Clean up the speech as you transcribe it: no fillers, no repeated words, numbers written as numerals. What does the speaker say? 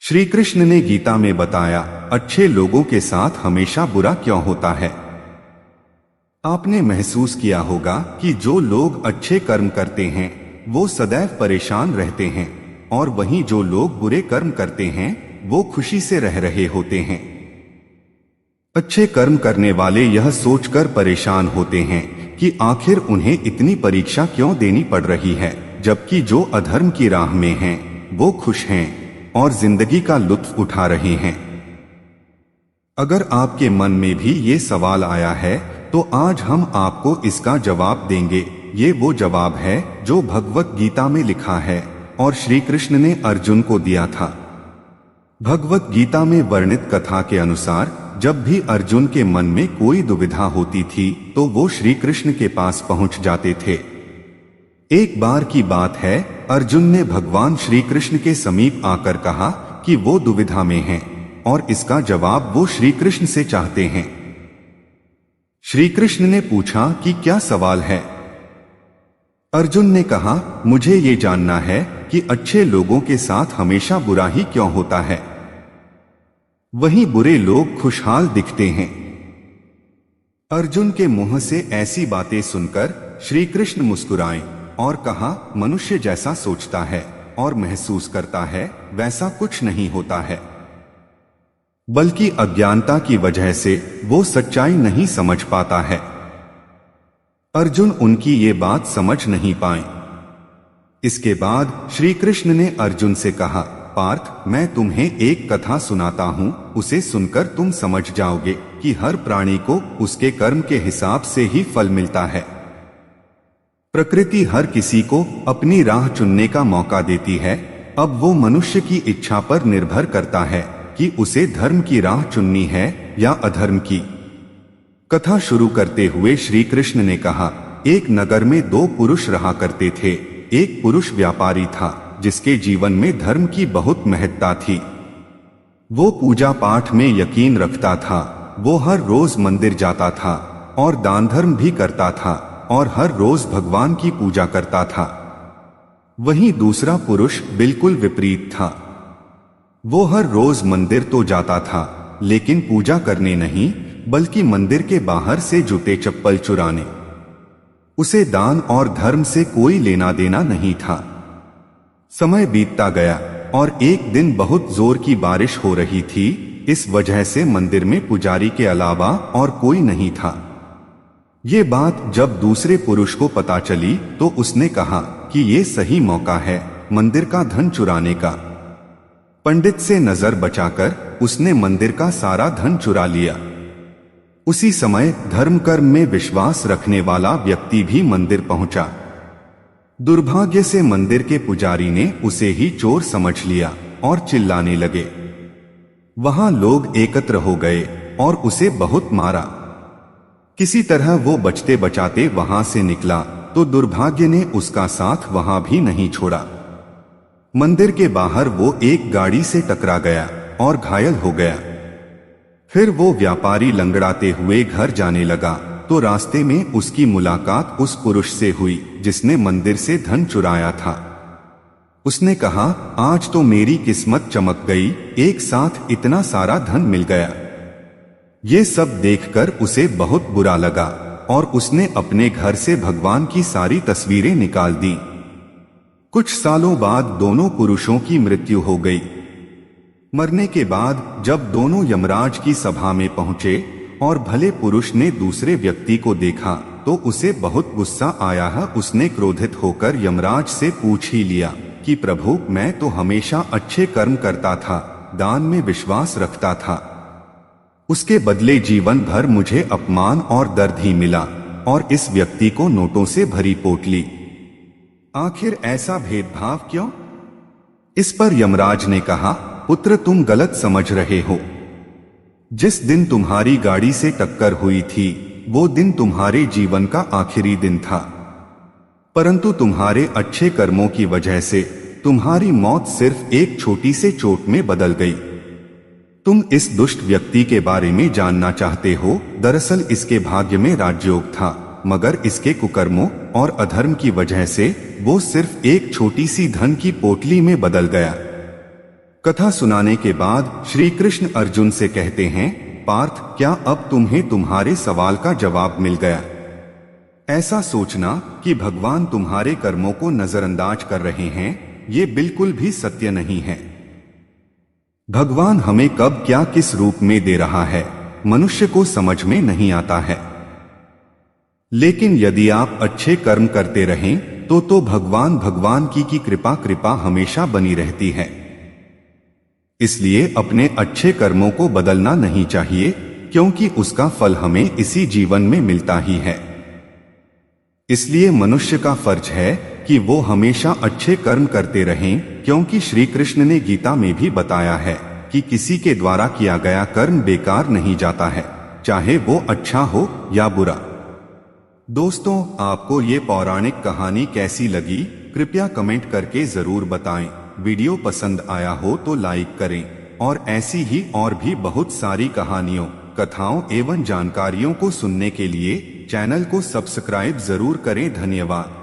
श्री कृष्ण ने गीता में बताया, अच्छे लोगों के साथ हमेशा बुरा क्यों होता है। आपने महसूस किया होगा कि जो लोग अच्छे कर्म करते हैं वो सदैव परेशान रहते हैं, और वहीं जो लोग बुरे कर्म करते हैं वो खुशी से रह रहे होते हैं। अच्छे कर्म करने वाले यह सोचकर परेशान होते हैं कि आखिर उन्हें इतनी परीक्षा क्यों देनी पड़ रही है, जबकि जो अधर्म की राह में हैं वो खुश हैं और जिंदगी का लुत्फ उठा रहे हैं। अगर आपके मन में भी ये सवाल आया है तो आज हम आपको इसका जवाब देंगे। ये वो जवाब है जो भगवत गीता में लिखा है और श्री कृष्ण ने अर्जुन को दिया था। भगवत गीता में वर्णित कथा के अनुसार जब भी अर्जुन के मन में कोई दुविधा होती थी तो वो श्री कृष्ण के पास पहुंच जाते थे। एक बार की बात है, अर्जुन ने भगवान श्री कृष्ण के समीप आकर कहा कि वो दुविधा में हैं और इसका जवाब वो श्री कृष्ण से चाहते हैं। श्री कृष्ण ने पूछा कि क्या सवाल है। अर्जुन ने कहा, मुझे ये जानना है कि अच्छे लोगों के साथ हमेशा बुरा ही क्यों होता है, वहीं बुरे लोग खुशहाल दिखते हैं। अर्जुन के मुंह से ऐसी बातें सुनकर श्री कृष्ण मुस्कुराए और कहा, मनुष्य जैसा सोचता है और महसूस करता है वैसा कुछ नहीं होता है, बल्कि अज्ञानता की वजह से वो सच्चाई नहीं समझ पाता है। अर्जुन उनकी ये बात समझ नहीं पाए। इसके बाद श्री कृष्ण ने अर्जुन से कहा, पार्थ, मैं तुम्हें एक कथा सुनाता हूँ, उसे सुनकर तुम समझ जाओगे कि हर प्राणी को उसके कर्म के हिसाब से ही फल मिलता है। प्रकृति हर किसी को अपनी राह चुनने का मौका देती है। अब वो मनुष्य की इच्छा पर निर्भर करता है कि उसे धर्म की राह चुननी है या अधर्म की। कथा शुरू करते हुए श्री कृष्ण ने कहा, एक नगर में दो पुरुष रहा करते थे। एक पुरुष व्यापारी था जिसके जीवन में धर्म की बहुत महत्ता थी। वो पूजा पाठ में यकीन रखता था। वो हर रोज मंदिर जाता था और दान धर्म भी करता था और हर रोज भगवान की पूजा करता था। वहीं दूसरा पुरुष बिल्कुल विपरीत था। वो हर रोज मंदिर तो जाता था लेकिन पूजा करने नहीं, बल्कि मंदिर के बाहर से जूते चप्पल चुराने। उसे दान और धर्म से कोई लेना देना नहीं था। समय बीतता गया और एक दिन बहुत जोर की बारिश हो रही थी। इस वजह से मंदिर में पुजारी के अलावा और कोई नहीं था। ये बात जब दूसरे पुरुष को पता चली तो उसने कहा कि ये सही मौका है मंदिर का धन चुराने का। पंडित से नजर बचाकर उसने मंदिर का सारा धन चुरा लिया। उसी समय धर्म कर्म में विश्वास रखने वाला व्यक्ति भी मंदिर पहुंचा। दुर्भाग्य से मंदिर के पुजारी ने उसे ही चोर समझ लिया और चिल्लाने लगे। वहां लोग एकत्र हो गए और उसे बहुत मारा। किसी तरह वो बचते बचाते वहां से निकला तो दुर्भाग्य ने उसका साथ वहां भी नहीं छोड़ा। मंदिर के बाहर वो एक गाड़ी से टकरा गया और घायल हो गया। फिर वो व्यापारी लंगड़ाते हुए घर जाने लगा तो रास्ते में उसकी मुलाकात उस पुरुष से हुई जिसने मंदिर से धन चुराया था। उसने कहा, आज तो मेरी किस्मत चमक गई, एक साथ इतना सारा धन मिल गया। ये सब देखकर उसे बहुत बुरा लगा और उसने अपने घर से भगवान की सारी तस्वीरें निकाल दी। कुछ सालों बाद दोनों पुरुषों की मृत्यु हो गई। मरने के बाद जब दोनों यमराज की सभा में पहुंचे और भले पुरुष ने दूसरे व्यक्ति को देखा तो उसे बहुत गुस्सा आया है। उसने क्रोधित होकर यमराज से पूछ ही लिया कि प्रभु, मैं तो हमेशा अच्छे कर्म करता था, दान में विश्वास रखता था, उसके बदले जीवन भर मुझे अपमान और दर्द ही मिला और इस व्यक्ति को नोटों से भरी पोटली। आखिर ऐसा भेदभाव क्यों? इस पर यमराज ने कहा, पुत्र, तुम गलत समझ रहे हो। जिस दिन तुम्हारी गाड़ी से टक्कर हुई थी वो दिन तुम्हारे जीवन का आखिरी दिन था, परंतु तुम्हारे अच्छे कर्मों की वजह से तुम्हारी मौत सिर्फ एक छोटी से चोट में बदल गई। तुम इस दुष्ट व्यक्ति के बारे में जानना चाहते हो। दरअसल इसके भाग्य में राजयोग था, मगर इसके कुकर्मों और अधर्म की वजह से वो सिर्फ एक छोटी सी धन की पोटली में बदल गया। कथा सुनाने के बाद श्री कृष्ण अर्जुन से कहते हैं, पार्थ, क्या अब तुम्हें तुम्हारे सवाल का जवाब मिल गया? ऐसा सोचना कि भगवान तुम्हारे कर्मों को नजरअंदाज कर रहे हैं, ये बिल्कुल भी सत्य नहीं है। भगवान हमें कब क्या किस रूप में दे रहा है, मनुष्य को समझ में नहीं आता है। लेकिन यदि आप अच्छे कर्म करते रहें तो भगवान की कृपा हमेशा बनी रहती है। इसलिए अपने अच्छे कर्मों को बदलना नहीं चाहिए, क्योंकि उसका फल हमें इसी जीवन में मिलता ही है। इसलिए मनुष्य का फर्ज है कि वो हमेशा अच्छे कर्म करते रहें, क्योंकि श्री कृष्ण ने गीता में भी बताया है कि किसी के द्वारा किया गया कर्म बेकार नहीं जाता है, चाहे वो अच्छा हो या बुरा। दोस्तों, आपको ये पौराणिक कहानी कैसी लगी, कृपया कमेंट करके जरूर बताएं। वीडियो पसंद आया हो तो लाइक करें और ऐसी ही और भी बहुत सारी कहानियों, कथाओं एवं जानकारियों को सुनने के लिए चैनल को सब्सक्राइब जरूर करें। धन्यवाद।